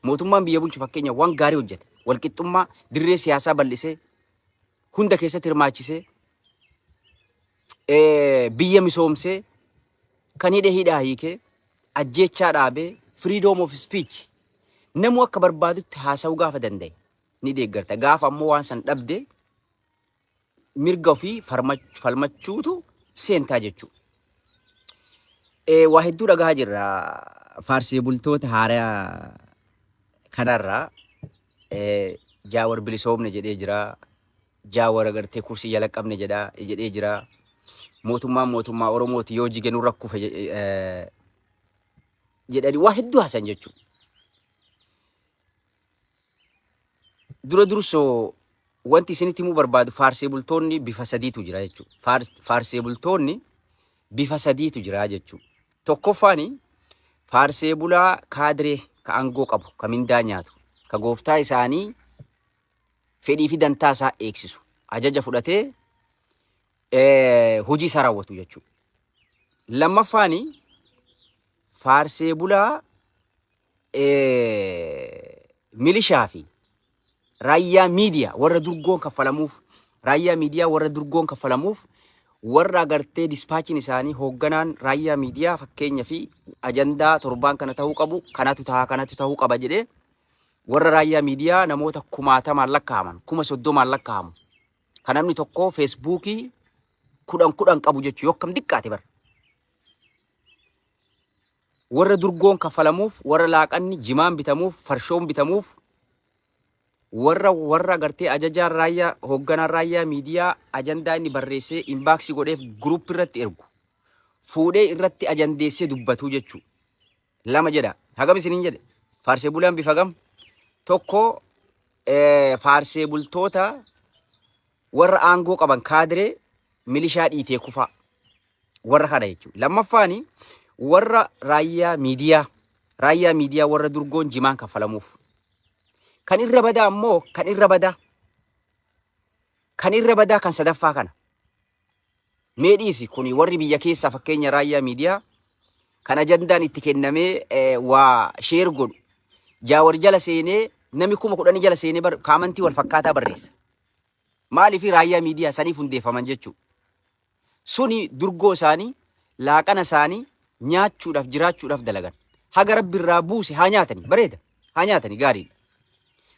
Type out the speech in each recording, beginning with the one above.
mootummaan biyya bulchu fakkeenya waan gaarii hojjete. Walqixxummaa dirree siyaasaa bal'isee hunda keessatti hirmaachisee biyya misoomsee kan hidhaa hiikee ajjechaa dhaabee freedom of speech namu akka barbaadutti haasa'uu gaafa danda'e ni deeggarta. Gaafa ammoo waan san dhabde mirga ofii falmachuutu seentaa jechuudha. Waa hedduu dhagaa jirra faarsee bultoota haaraa kanarraa. Jaawar bilisoomne jedhee jira. Jaawar agartee kursii jala qabne jedhee jira. Mootummaa Oromooti yoo jige nurra kufe jedhanii waa hedduu haasan jechuudha. Dura dursoo wanti isinitti himuu barbaadu faarsee bultoonni bifa sadiitu jira jechuudha. Faarsee bultoonni bifa sadiitu jira jechuudha. Tokkoffaani faarsee bulaa kaadiree ka aangoo qabu, ka mindaa nyaatu, ka gooftaa isaanii fedhii fi dantaa isaa eegsisu, ajaja fudhatee hojii isaa raawwatu jechuudha. Lammaffaani faarsee bulaa milishaa fi raayyaa miidiyaa warra durgoon kaffalamuuf warra agartee dispaachiin isaanii hoogganaan raayyaa miidiyaa fakkeenya fi ajandaa torbaan kana ta'uu qabu, kanatu ta'uu qaba jedhee warra raayyaa miidiyaa namoota 10,000 lakkaa'aman 30,000 lakkaa'amu kan namni tokko feesbuukii 10 qabu jechuu yokkam diqqaate bara. Warra durgoon kaffalamuuf, warra laaqanni jimaan bitamuuf, farshoon bitamuuf, warra agartee ajajaan raayyaa hoogganaan raayyaa miidiyaa ajandaa inni barreessee inbaaksii godheef gruup irratti ergu fuudhee irratti ajandeessee dubbatu jechuu. Lama jedha. Hagam isiniin jedhe. Faarsee bulaan bifa gam. Tokko faarsee bultoota warra aangoo qaban kaadiree milishaa dhiitee kufaa warra kana jechuudha. Lammaffaani warra raayyaa miidiyaa warra durgoon jimaan kaffalamuuf. Kan irra badaa ammoo kan kan sadaffaa kana. Meedhiisi kuni warri biyya keessaa fakkeenya raayyaa miidiyaa kan ajandaan itti kennamee waa sheer godhu. Jaawar jala seenee nami 10,000 jala seenee kaamantii wal fakkaataa barreessa. Maaliif raayyaa miidiyaa saniif hundeeffaman jechuudha. Suni durgoo isaanii, laaqana isaanii nyaachuudhaaf jiraachuudhaaf dalagan. Haga rabbi irraa buuse haa nyaatanii bareeda. Haa nyaatanii gaariidha.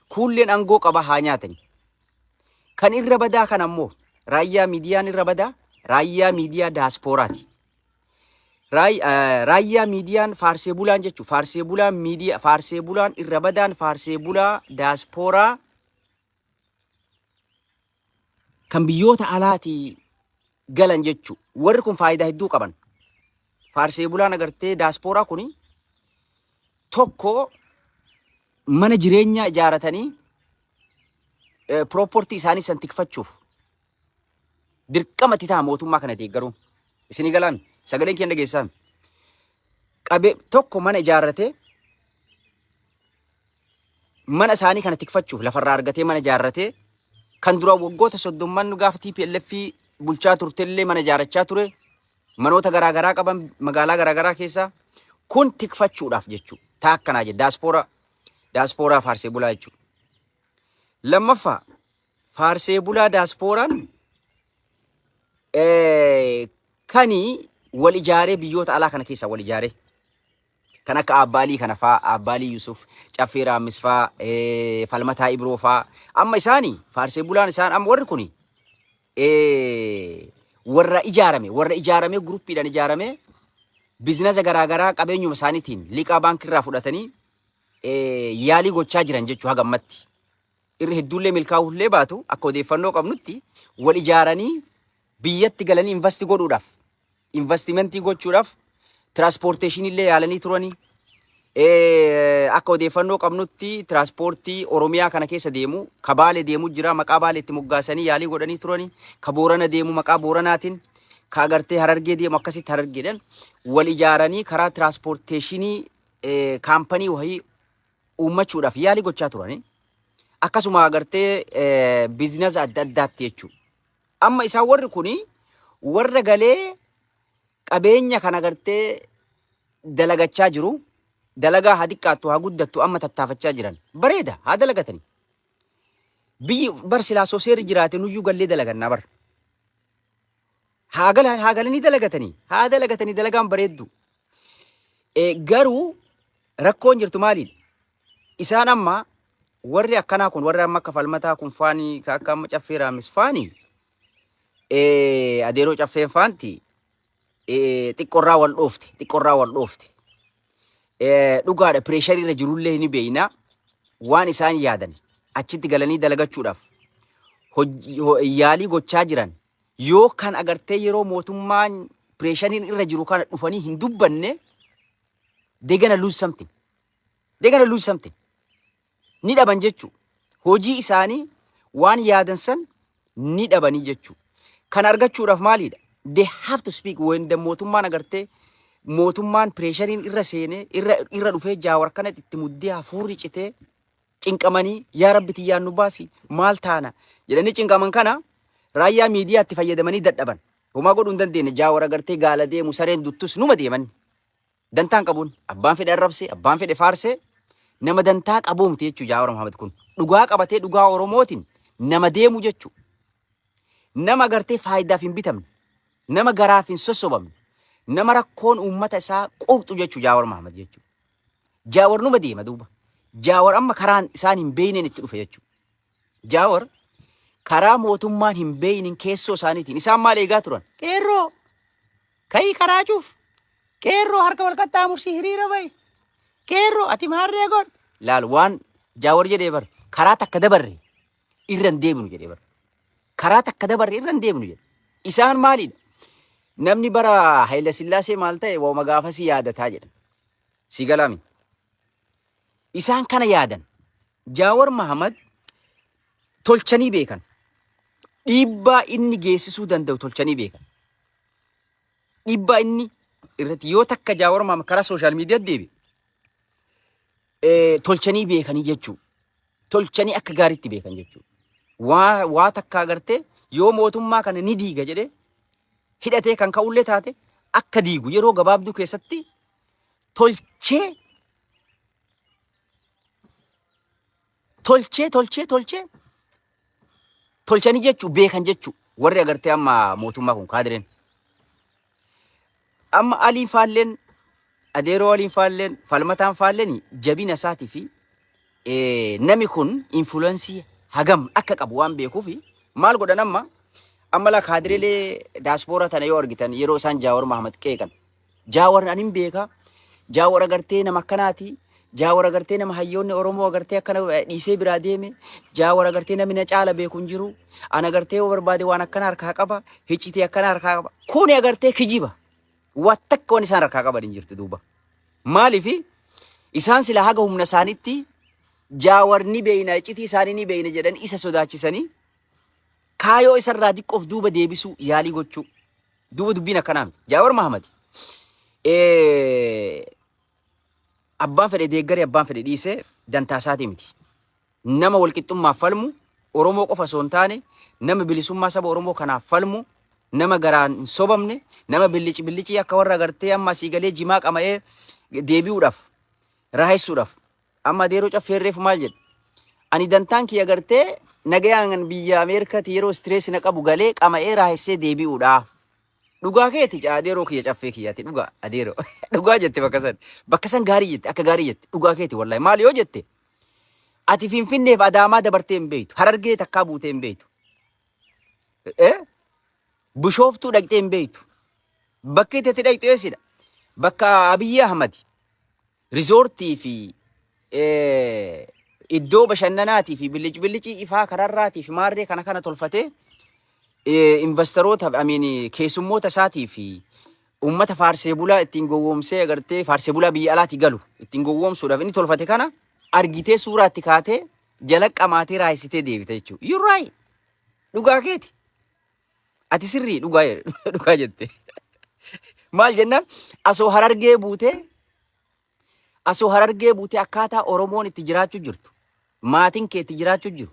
Kuulleen aangoo qaba haa nyaatanii. Kan irra badaa kan ammoo raayyaa miidiyaan irra badaa raayyaa miidiyaa daaspooraati. Raayyaa miidiyaan faarsee bulaan jechuudha. Faarsee bulaan irra badaan faarsee bulaa daaspooraa kan biyyoota alaatii galan jechuudha. Warri kun faayidaa hedduu qaban. Faarsee bulaan agartee daaspooraa kuni tokko mana jireenyaa ijaaratanii propertii isaanii san tikfachuuf dirqama itti ta'a mootummaa kana deeggaruun. Isinii galaami sagaleen keenya dhageessaami. Tokko mana ijaarratee mana isaanii kana tikfachuuf lafarraa argatee mana ijaarratee kan dura waggoota 30 gaafa TPLF bulchaa turtellee mana ijaarrachaa ture. Manoota garaagaraa qaban magaalaa garaagaraa keessaa kun tikfachuudhaaf jechuudha. Taa akkanaa jedha daaspooraa faarsee bulaa jechuudha. Lammaffaa faarsee bulaa daaspooraan kanii wal ijaaree biyyoota alaa kana keessaa wal ijaaree kan akka Abbaalii kana faa, Abbaalii Yusuf, Caffee Raammis faa, Falmataa Ibroo faa. Amma isaanii faarsee bulaan isaan amma warri kuni warra ijaarame gruppiidhaan ijaarame biizinasa garaagaraa qabeenyuma isaaniitiin liqaa baankirraa fudhatanii yaalii gochaa jiran jechuu hagammatti. Irra hedduullee milkaa'uullee baatu akka odeeffannoo qabnutti wal ijaaranii biyyatti galanii investimentii gochuudhaaf tiraanspoorteeshinillee yaalanii turanii. Akka odeeffannoo qabnutti tiraanspoortii Oromiyaa kana keessa deemu ka Baalee deemu jira maqaa Baalee itti moggaasanii yaalii godhanii turanii. Ka Boorana deemu maqaa Booranaatiin ka agartee Harargee deemu akkasitti Harargeedhaan wal ijaaranii karaa tiraanspoorteeshinii kaampanii wahii uummachuudhaaf yaalii gochaa turanii. Akkasuma agartee biizinasa adda addaatti jechuudha. Amma isaan warri kuni warra galee qabeenya kan agartee dalagachaa jiru dalagaa haa xiqqaattu haa guddattu amma tattaafachaa jiran bareeda haa dalagatani. Biyyi bar silaa soo seerri jiraate nuyyuu gallee dalagannaa bar. Haa galanii dalagatanii dalagaan bareeddu. Garuu rakkoon jirtu maaliidha? Isaan amma warri akkanaa kun warri amma akka falmataa kun faanii akka amma caffee raamis faanii adeeroo caffeen faanti xiqqorraa wal dhoofte. Dhugaadha pireesharii irra jirullee ni beeyna waan isaan yaadan achitti galanii dalagachuudhaaf yaalii gochaa jiran yoo kan agartee yeroo mootummaan pireeshariin irra jiru kana dhufanii hin dubbanne they're gonna lose something. Ni dhaban jechu. Hojii isaanii waan yaadan san ni dhabanii jechu. Kan argachuudhaaf maaliidha? They have to speak when the mootummaan agartee mootummaan pireeshariin irra seenee irra dhufee jaawar kanatti itti muddee hafuurri citee cinqamanii yaa rabbi tiyyaan nu baasi maal taana jedhanii cinqaman kana raayyaa miidiyaatti fayyadamanii dadhaban. Homaa godhuu hin dandeenye jaawar agartee gaala deemu sareen duttus numa deeman. Dantaan qabuun abbaan fedhe arrabse abbaan fedhe faarse nama dantaa qabuumti jechuu Jawaar Mohaammed kun dhugaa qabatee dhugaa Oromootiin nama deemu jechuu nama agartee faayidaaf hin bitamne nama garaaf hin sossobamne nama rakkoon uummata isaa quuqxu jechuu Jawaar Mohaammed jechuu. Jawaar numa deema duuba. Jawaar amma karaan isaan hin beeyneen itti dhufe jechuu. Jawaar karaa mootummaan hin beeynin keessoo isaaniitiin isaan maal eegaa turan? Qeerroo ka'ii karaa cuuf qeerroo harka wal qaxxaamursii hiriira ba'i. Qeerroo ati maarree godh. Laal waan Jawaar jedhee bar karaa takka dabarre irra hin deebinu jedhee bar. Karaa takka dabarre irra hin deebinu jedhe. Isaan maalidha? Namni bara Haile Sillaasee maal ta'e waama gaafasii yaadataa jedhan. Si galaami. Isaan kana yaadan. Jawaar Mohaammed tolchanii beekan. Dhiibbaa inni geessisuu danda'u tolchanii beekan. Dhiibbaa inni irratti yoo takka Jawaar Mohaammed karaa sooshaal miidiyaa deebi. Tolchanii beekanii jechuu. Tolchanii akka gaariitti beekan jechuu. Waa takka agartee yoo mootummaa kana ni diiga jedhee hidhatee kan ka'ullee taate akka diigu yeroo gabaabduu keessatti tolchanii jechuu beekan jechuu warri agartee amma mootummaa kun kaadireen. Amma Aliin Faalleen adeeroo Aliin Faalleen falmataan Faalleen jabina isaatii fi nami kun influensii hagam akka qabu waan beekuufi maal godhan amma la kaadireelee daaspoora tana yoo argitan yeroo isaan Jawaar Mohaammed qeeqan Jawaar anin beeka Jawaar agartee nama akkanaati Jawaar agartee nama hayyoonni Oromoo agartee akkana dhiisee biraa deeme Jawaar agartee namni na caala beeku hin jiru ana agartee yoo barbaade waan akkana harkaa qaba hiccitee akkana harkaa qaba kuni agartee kijiba wattakka waan isaan harkaa qaban hin jirtu duuba maaliifi isaan sila haga humna isaanitti Jawaar ni beeyna iccitii isaanii ni beeyna jedhan isa sodaachisanii kaayoo isarraa diqqoof duuba deebisuu yaalii gochuu duuba dubbiin akkanaa miti. Jawaar Mohaammed abbaan fedhe deeggaree abbaan fedhe dhiisee dantaa isaatii miti. Nama walqixxummaaf falmu Oromoo qofa osoo hin taane nama bilisummaa saba Oromoo kanaaf falmu nama garaan hin sobamne nama billici akka warra agartee amma asii galee jimaa qama'ee deebi'uudhaaf raahessuudhaaf amma adeeroo caffeerreef maal jedha ani dantaan kiyya agartee nagayaan biyya Ameerikaatti yeroo stress na qabu galee qama'ee raahessee deebi'uudha. Dhugaa keeti adeeroo kiyya caffee kiyyaati dhugaa adeeroo dhugaa jette bakka san gaarii jette akka gaarii jette dhugaa keeti wallahi maal yoo jette ati Finfinneef Adaamaa dabartee hin beektu Harargee takkaa buutee hin beektu Bishooftuu dhaqxee hin beektu bakki itti dhaqxu eessidha bakka Abiyyi Ahmad rizoortii fi iddoo bashannanaatii fi billici ifaa kararraatii fi maarree kana tolfatee investoroota keessummoota isaatii fi uummata faarsee bulaa ittiin gowwoomsee agartee faarsee bulaa biyya alaatti galu ittiin gowwoomsuudhaaf inni tolfate kana argitee suuraatti kaatee jala qamaatee raayisitee deebite jechuudha. You're right. Dhugaa keeti. Ati sirrii dhugaa jette. Maal jennaan asoo Harargee buutee akkaataa Oromoon itti jiraachuu jirtu. Maatiin kee itti jiraachuu jiru.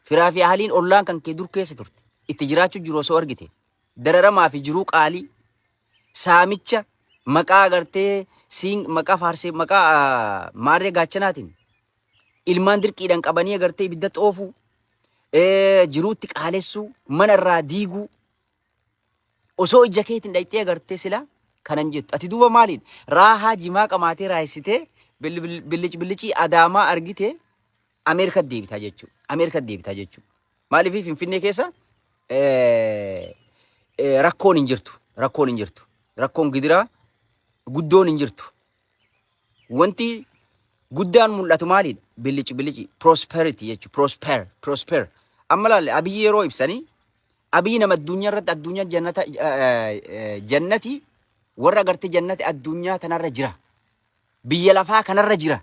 Firaa fi ahaliin ollaan kan kee dur keessa turte. Itti jiraachuu jiru osoo argite. Dararamaa fi jiruu qaalii. Saamicha maqaa agartee maqaa faarsee maqaa maarree gaachanaatiin ilmaan dirqiidhaan qabanii agartee ibidda xoofuu jiruutti qaalessuu mana irraa diiguu osoo ija keetiin dhayxee agartee sila kanan jettu ati duuba maaliin raahaa jimaa qamaatee raayisitee billicii adaamaa argite Ameerikaa deebitaa jechuudha. Ameerikaa deebitaa jechuudha. Maaliif Finfinnee keessa rakkoon hin jirtu. Rakkoon hin jirtu. Rakkoon gidiraa guddoon hin jirtu. Wanti guddaan mul'atu maaliidha? Billici prosperity jechuudha. Prosper. Amma laalle Abiyyi yeroo ibsanii Abiyyi nama addunyaa irratti addunyaa jannati warra agartee jannati addunyaa tanarra jira. Biyya lafaa kanarra jira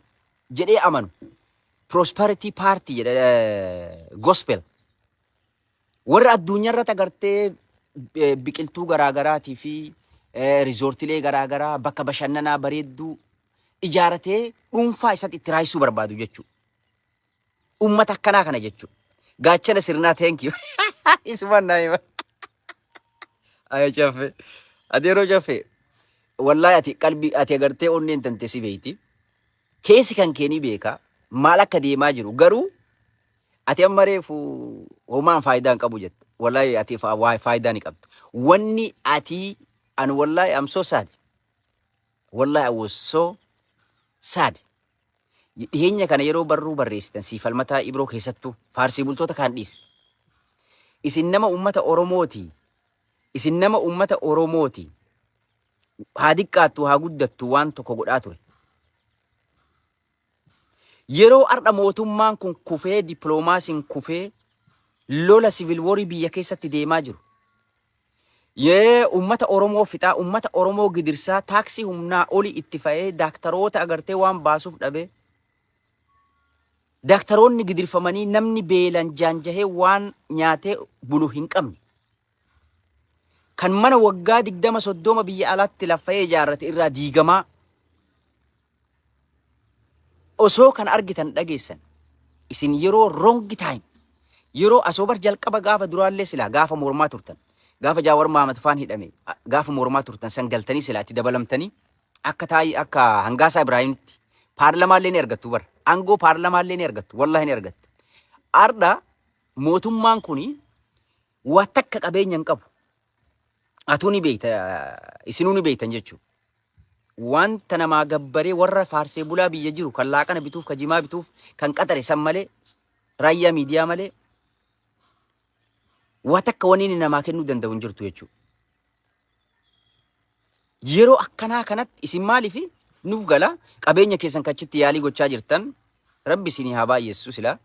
jedhee amanu. Prosperity party jedha gospel. Warra addunyaa irratti agartee biqiltuu garaagaraatii fi rizoortilee garaagaraa bakka bashannanaa bareedduu ijaaratee dhuunfaa isatti itti raayisuu barbaadu jechuudha. Uummata akkanaa kana jechuudha. Gaachana sirnaa thank you. Isumaan naa hima. Ayo chaffe. Ati yeroo chaffe. Wallahi ati qalbii ati agartee onneen tante si beeyti. Keessi kan keenii beeka. Maal akka deemaa jiru garuu ati amma reefu homaan faayidaa hin qabu jette. Wallahi ati faayidaa ni qabdu. Wanni ati an wallahi I'm so sad. Wallahi I was so sad. Dhiyeenya kana yeroo barruu barreessitan si falmataa Ibroo keessattuu faarsii bultoota kaan dhiis. Isin nama ummata Oromooti. Isin nama ummata Oromooti. Haa diqqaattu haa guddattu waan tokko godhaa ture. Yeroo arda mootummaan kun kufee dippiloomaasiin kufee lola civil war biyya keessatti deemaa jiru. Ummata Oromoo fixaa, ummata Oromoo gidirsaa taaksii humnaa oli itti fa'ee daaktaroota agartee waan baasuuf dhabe. Daaktaroonni gidirfamanii namni beelan jaanjahee waan nyaatee bulu hin qabne. Kan mana waggaa 20-30 biyya alaatti lafa'ee ijaarrate irraa diigamaa. Osoo kan argitan dhageessan isin yeroo wrong time yeroo asoobar jalqaba gaafa duraallee silaa gaafa mormaa turtan gaafa Jaawar Mahamad faan hidhame gaafa mormaa turtan san galtanii silaa itti dabalamtanii akka taa'ii akka Hangaasaa Ibraahimitti paarlamaallee ni argattu bar aangoo paarlamaallee ni argattu wallahi ni argattu. Arda mootummaan kuni waa takka qabeenya hin qabu. Atuu ni beekta isinuu ni beektan jechuudha. Wanta namaa gabbaree warra faarsee bulaa biyya jiru kan laaqana bituuf kan jimaa bituuf kan qaxare san malee raayyaa miidiyaa malee waa takka waniin namaa kennuu danda'u hin jirtu jechuudha. Yeroo akkanaa kanatti isin maaliif nuuf gala qabeenya keessan kachitti yaalii gochaa jirtan rabbi isinii haa baay'eessu silaa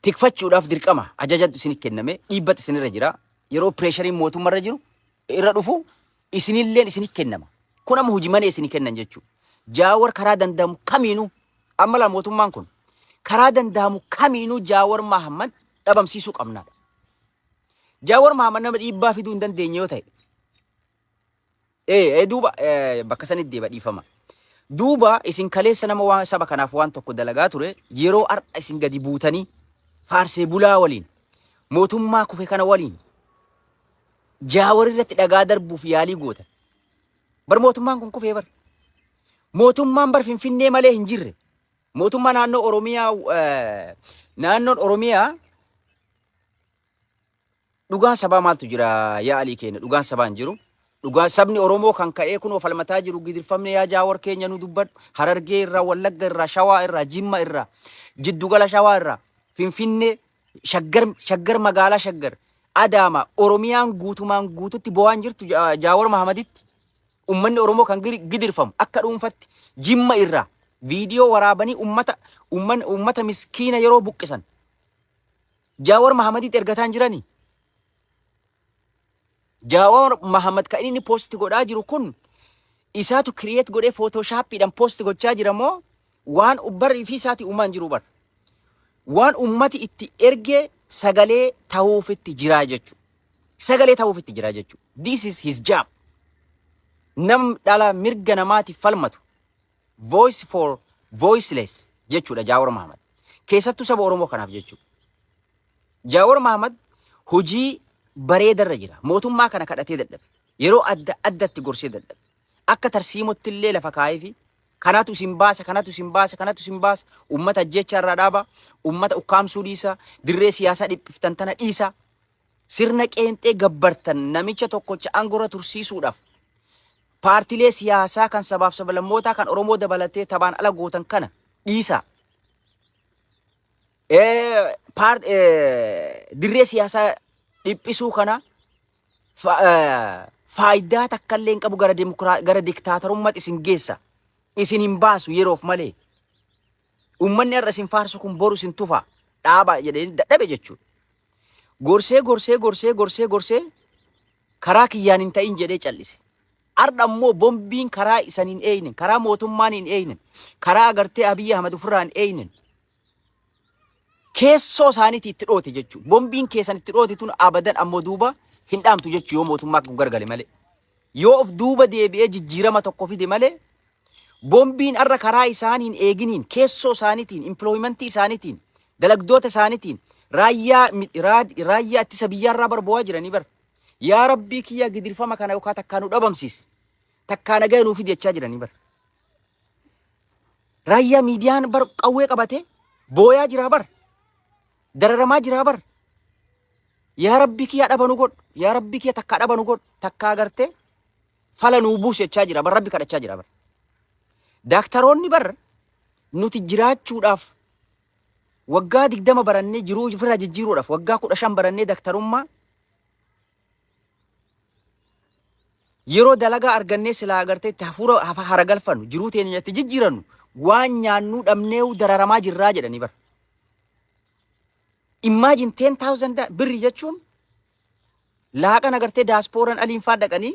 tikfachuudhaaf dirqama ajajatu isinii kenname dhiibbata isinirra jira yeroo pireeshariin mootummaarra jiru irra dhufu isinilleen isinii kennama. Kun amma hojii malee isinii kennan jechuudha. Jaawar karaa danda'amu kamiinuu amma la mootummaan kun karaa danda'amu kamiinuu Jaawar Mahamad dhabamsiisuu qabnaadha. Jaawar Mahamad nama dhiibbaa fiduu hin dandeenye yoo ta'e duuba bakka sanitti deeba dhiifama. Duuba isin kaleessa nama waan saba kanaaf waan tokko dalagaa ture yeroo har'a isin gadi buutanii faarsee bulaa waliin mootummaa kufe kana waliin Jaawar irratti dhagaa darbuuf yaalii gootan. Bar mootummaan kun kufee bar. Mootummaan bar Finfinnee malee hin jirre. Mootummaa naannoo Oromiyaa dhugaan sabaa maaltu jira yaa alii keenya dhugaan sabaa hin jiru. Dhugaan sabni Oromoo kan ka'ee kun falmataa jiru gidirfamne yaa Jaawar keenya nu dubbadhu Harargee irraa Wallagga irraa Shawaa irraa Jimma irraa Jiddugala Shawaa irraa Finfinnee Shaggar magaalaa Shaggar Adama Oromiyaan guutumaan guututti bo'aan jirtu Jaawar Mahamaditti ummanni Oromoo kan gidirfamu akka dhuunfatti Jimma irraa viidiyoo waraabanii ummata miskiina yeroo buqqisan Jaawar Mahamaditti ergataan jiranii. Jaawar Mahamad kan inni post godhaa jiru kun isaatu create godhee photoshopidhaan post gochaa jira moo waan ubbarri fi isaati uumaan jiru bar waan ummati itti ergee sagalee ta'uufitti jiraa jechuudha. Sagalee ta'uufitti jiraa jechuudha. This is his job. Nam dhala mirga namaatiif falmatu. Voice for voiceless jechuudha Jaawar Mahamad. Keessattuu saba Oromoo kanaaf jechuudha. Jaawar Mahamad hojii bareedarra jira. Mootummaa kana kadhatee dadhabe. yeroo adda addatti gorsee dadhabe. Akka tarsiimotti illee lafa kaa'ee fi kanatu isin baasa, kanatu isin baasa, kanatu isin baasa. Ummata ajjeechaa irraa dhaaba, ummata ukkaamsuu dhiisa, dirree siyaasaa dhiphiftan tana dhiisa. Sirna qeenxee gabbartan namicha tokkocha aangorra tursiisuudhaaf paartilee siyaasaa kan sabaaf sablammootaa kan Oromoo dabalatee tabaan ala gootan kana dhiisa. Dirree siyaasaa dhiphisuu kana faayidaa takka illee hin qabu gara diktaatorummaatti isin geessa. Isin hin baasu yeroof malee. Uummanni har'a isin faarsu kun boru isin tufa dhaaba jedhanii dadhabe jechuudha. Gorsee karaa kiyyaan hin ta'in jedhee callise. Har'a ammoo bombiin karaa isan hin eeynen, karaa mootummaan hin eeynen, karaa agartee Abiyyi Ahmad ofirraa hin eeynen. Keessoo isaaniitii itti dhoote jechuudha. Bombiin keessan itti dhoote tun abadan ammoo duuba hin dhaamtu jechuudha yoo mootummaa kun gargale malee. Yoo of duuba deebi'ee jijjiirama tokko fide malee bombiin har'a karaa isaanii hin eeginiin, keessoo isaaniitiin, impilooyimentii isaaniitiin, dalagdoota isaaniitiin raayyaa ittisa biyyaarraa barba'aa jiranii bara. Yaa Rabbii kiyya gidirfama kana yookaan takkaa nu dhabamsiis. Takkaa nagaa nuuf jechaa jiranii bara. Raayyaa miidiyaan bar qawwee qabate booyaa jira bara. Dararamaa jira bara. Yaa Rabbii kiyya dhaba nu godhu. Yaa Rabbii kiyya takkaa dhaba nu godhu. Takkaa agartee fala nuu buusu jechaa jira bara. Rabbi kadhachaa jira bara. Daaktaroonni bara nuti jiraachuudhaaf waggaa 20 barannee jiruu ofirraa jijjiiruudhaaf waggaa 15 barannee daaktarummaa yeroo dalagaa argannee silaa agartee itti hafuura haragalfannu jiruu teenyatti jijjiirannu waan nyaannuu dhabnee dararamaa jirraa jedhanii bara. Imagine 10,000 birri jechuun laaqan agartee daaspooran aliin faa dhaqanii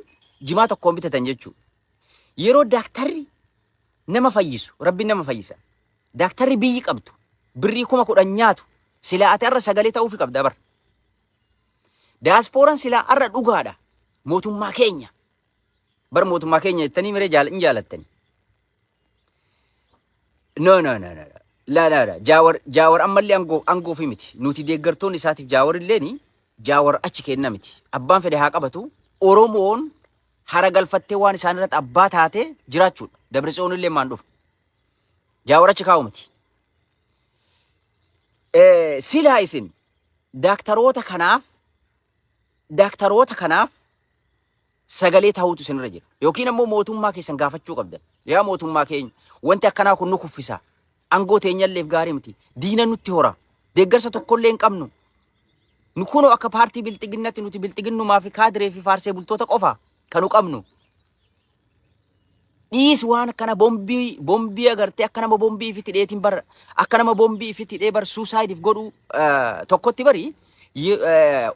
jimaa tokkoon bitatan jechuudha. Yeroo daaktarri nama fayyisu, Rabbi nama fayyisa. Daaktarri biyyi qabdu birrii 10,000 nyaatu silaa ati har'a sagalee ta'uufi qabda bara. Daaspooran silaa har'a dhugaadha. Mootummaa keenya. Bar mootummaa keenya jettanii miree hin jaalattani. No. La. Jaawar ammallee angoo fi miti. Nuti deeggartoonni isaatiif jaawar illee jaawar achi kenna miti. Abbaan fedhe haa qabatu. Oromoon hara galfattee waan isaan irratti abbaa taatee jiraachuudha. Dabretsiyoon illee maan dhufu. Jaawar achi kaa'u miti. Silaa isin daaktaroota kanaaf sagalee ta'uutu isinirra jira. Yookiin ammoo mootummaa keessan gaafachuu qabdan. Yaa mootummaa keenya wanti akkanaa kun nu kuffisa. Angoo teenyalleef gaarii miti. Diina nutti hora. Deeggarsa tokkollee hin qabnu. Nu kunoo akka paartii bilxiginnatti nuti bilxiginnumaa fi kaadiree fi faarsee bultoota qofa kan nu qabnu. Dhiis waan akkana bombii agartee akka nama bombii ifitti dheetiin bar akka nama bombii ifitti dhee bar suusaayidiif godhu tokkotti bari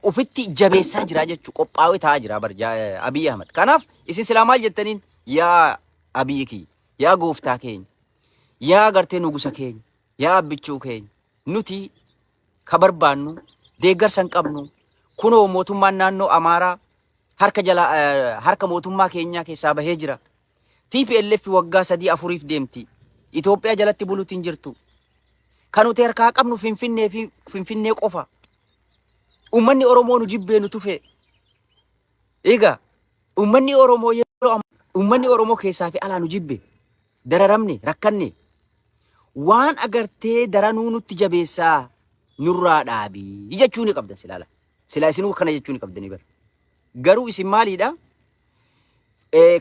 ufitti jabeessaa jira jechuudha. Qophaa'ee taa'aa jira bar Abiyyi Ahmad. Kanaaf isin silaa maal jettaniin yaa Abiyyi kiyya, yaa gooftaa keenya, yaa agartee nugusa keenya, yaa abbichuu keenya nuti ka barbaannu deeggarsa hin qabnu. Kunoo mootummaan naannoo Amaaraa harka mootummaa keenyaa keessaa bahee jira. TPLF waggaa 3-4 deemti. Itoophiyaa jalatti buluutiin jirtu. Kan nuti harkaa qabnu Finfinnee qofa. Uummanni Oromoo nu jibbee nu tufe. Egaa uummanni Oromoo keessaa fi alaa nu jibbe. Dararamne, rakkanne. Waan agartee daranuu nutti jabeessaa nurraa dhaabii jechuu ni qabdan silaala. Silaa isinuu kana jechuu ni qabdanii bara. Garuu isin maaliidha?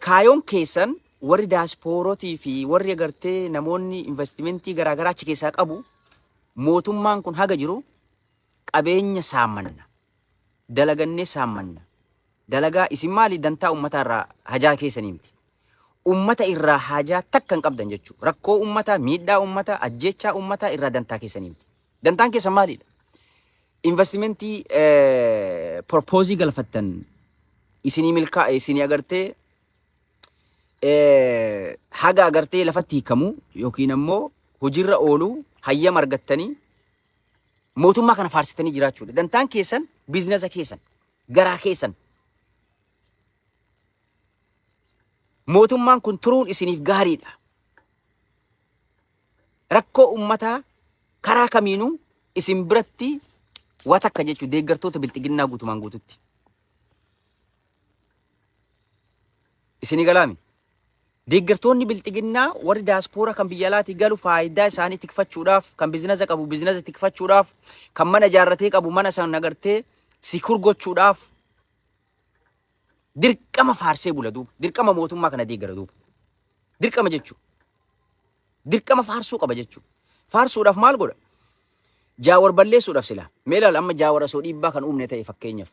Kaayoon keessan warri daasporootii fi warri agartee namoonni investimentii garaagaraa achi keessaa qabu mootummaan kun haga jiru qabeenya saammanna. Dalagannee saammanna. Dalagaa isin maali dantaa ummata irraa hajaa keessanii miti. Ummata irraa hajaa takka hin qabdan jechuudha. Rakkoo ummataa, miidhaa ummataa, ajjechaa ummataa irraa dantaa keessanii miti. Dantaan keessan maalidha? Investimentii propoozii galfattan isinii agartee haga agartee lafatti hiikamu yookiin ammoo hojiirra oolu hayyama argattanii mootummaa kana faarsitanii jiraachuudha. Dantaan keessan biizinasa keessan garaa keessan. Mootummaan kun turuun isiniif gaariidha. Rakkoo ummataa karaa kamiinuu isin biratti waa takka jechuudha. Deeggartoota bilxiginnaa guutumaan guututti. Isini galaami. Deeggartoonni bilxiginnaa warri daaspooraa kan biyya alaatii galu faayidaa isaanii tikfachuudhaaf, kan bizinasa qabu bizinasa tikfachuudhaaf, kan mana ijaarratee qabu mana sana agartee sikur gochuudhaaf dirqama faarsee bula duuba. Dirqama mootummaa kana deeggara duuba. Dirqama jechuudha. Dirqama faarsuu qaba jechuudha. Faarsuudhaaf maal godha? Jaawar balleessuudhaaf sila. Mee ilaala amma jaawara soo dhiibbaa kan uumne ta'e fakkeenyaaf.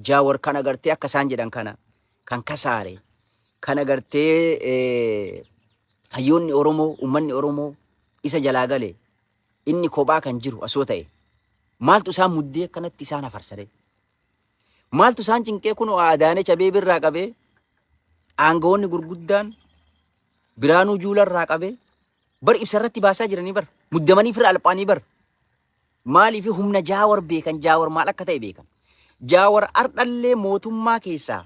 Jaawar kan agartee akka isaan jedhan kana kan kasaare kan agartee hayyoonni Oromoo, uummanni Oromoo isa jalaa galee inni kophaa kan jiru asoo ta'e maaltu isaan muddee akkanatti isaan afarsare? Maaltu isaan cinqee kun Adaanech Abeebee irraa qabee aangawoonni gurguddaan Biraanuu Juulaa irraa qabee bar ibsarratti baasaa jiranii bar muddamanii fira alphaanii bar maaliif humna jaawar beekan jaawar maal akka ta'e beekan. Jaawar ardhallee mootummaa keessaa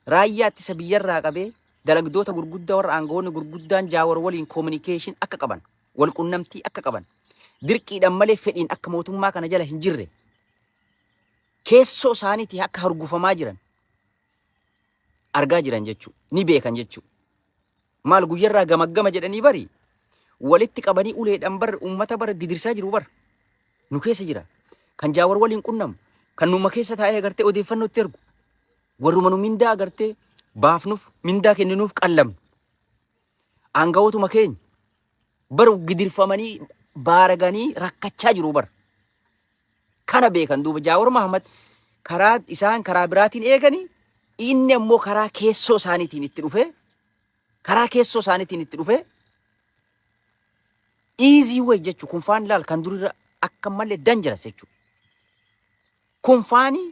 raayyaa ittisa biyyarraa qabee dalagdoota gurguddaa warra aangawoonni gurguddaan jaawar waliin communication akka qaban wal qunnamtii akka qaban dirqiidhaan malee fedhiin akka mootummaa kana jala hin jirre keessoo isaaniitii akka hargufamaa jiran argaa jiran jechuudha. Ni beekan jechuudha. Maal guyyarraa gamaggama jedhanii bari walitti qabanii uleedhaan bar uummata bar gidirsaa jiru bar nu keessa jira. Kan jaawar waliin qunnamu kan numa keessa taa'ee agartee odeeffannoo itti ergu warruma nu mindaa agartee baafnuuf mindaa kenninuuf qallamnu aangawootuma keenya bar gidirfamanii baaraganii rakkachaa jiru bar. Kana beekan duuba Jaawar Mahammad karaa isaan karaa biraatiin eeganii inni ammoo karaa keessoo isaaniitiin itti dhufe easy way jechuun kun faan laal kan durirra akka malee dangerous jechuudha. Kun faani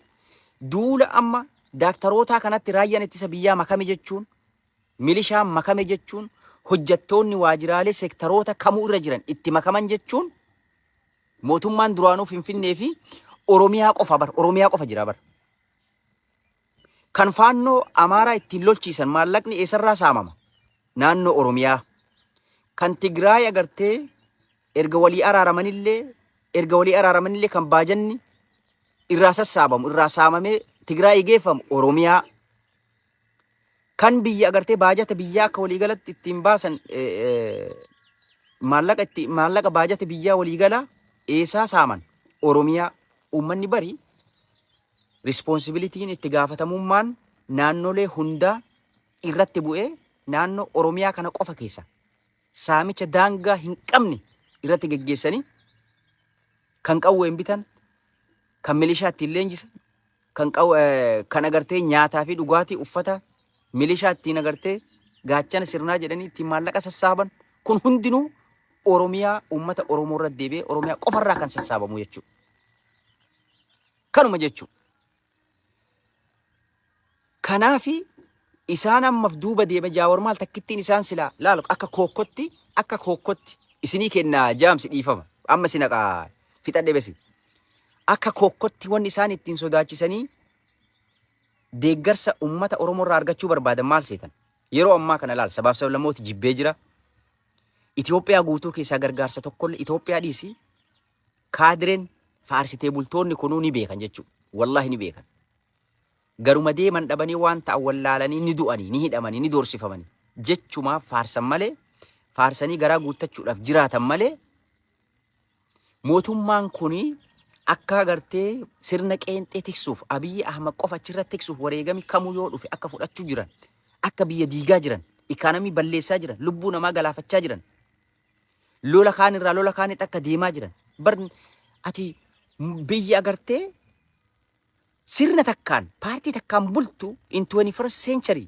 duula amma daaktarootaa kanatti raayyaan ittisa biyyaa makame jechuun milishaan makame jechuun hojjettoonni waajiraalee seektaroota kamuu irra jiran itti makaman jechuun mootummaan duraanuu Finfinnee fi Oromiyaa qofa jira bar. Kan faannoo Amaaraa ittiin lolchiisan maallaqni eessarraa saamama? Naannoo Oromiyaa. Kan Tigraay agartee erga walii araaramanillee kan baajanni irraa sassaabamu irraa saamamee Tigraay geeffamu Oromiyaa. Kan biyya agartee baajata biyyaa akka waliigalatti ittiin baasan maallaqa baajata biyyaa waliigalaa eessaa saaman Oromiyaa. Uummanni bari responsibilitiin itti gaafatamummaan naannolee hundaa irratti bu'ee naannoo Oromiyaa kana qofa keessa saamicha daangaa hin qabne irratti geggeessanii kan qawween bitan kan milishaa ittiin leenjisan kan agartee nyaataa fi dhugaatii uffata milishaa ittiin agartee gaachana sirnaa jedhanii ittiin maallaqa sassaaban kun hundinuu Oromiyaa uummata Oromoo irratti deebi'ee Oromiyaa qofarraa kan sassaabamu jechuudha. Kanuma jechuudha. Kanaafi isaan ammaaf duuba deema Jaawar maal takkittiin isaan silaa laalu akka kookkotti isinii kennaa jaamsi dhiifama amma sinaqaa fixadhe besi akka kookkotti wanni isaan ittiin sodaachisanii deeggarsa uummata Oromoo irraa argachuu barbaadan maal seetan yeroo ammaa kana laal sabaaf sablammooti jibbee jira. Itoophiyaa guutuu keessaa gargaarsa tokkollee Itoophiyaa dhiisi kaadireen faarsitee bultoonni kunuu ni beekan jechuudha. Wallahi ni beekan. Garuma deeman dhabanii waan ta'an wallaalanii ni du'anii ni hidhamanii ni doorsifamanii jechumaaf faarsan malee faarsanii garaa guuttachuudhaaf jiraatan malee mootummaan kuni akka agartee sirna qeenxee tiksuuf Abiyyi Ahmad qofa achirratti tiksuuf wareegami kamuu yoo dhufe akka fudhachuu jiran akka biyya diigaa jiran ikaanamii balleessaa jiran lubbuu namaa galaafachaa jiran lola kaan irraa lola kaanitti akka deemaa jiran bar ati biyya agartee sirna takkaan paartii takkaan bultu in 21st century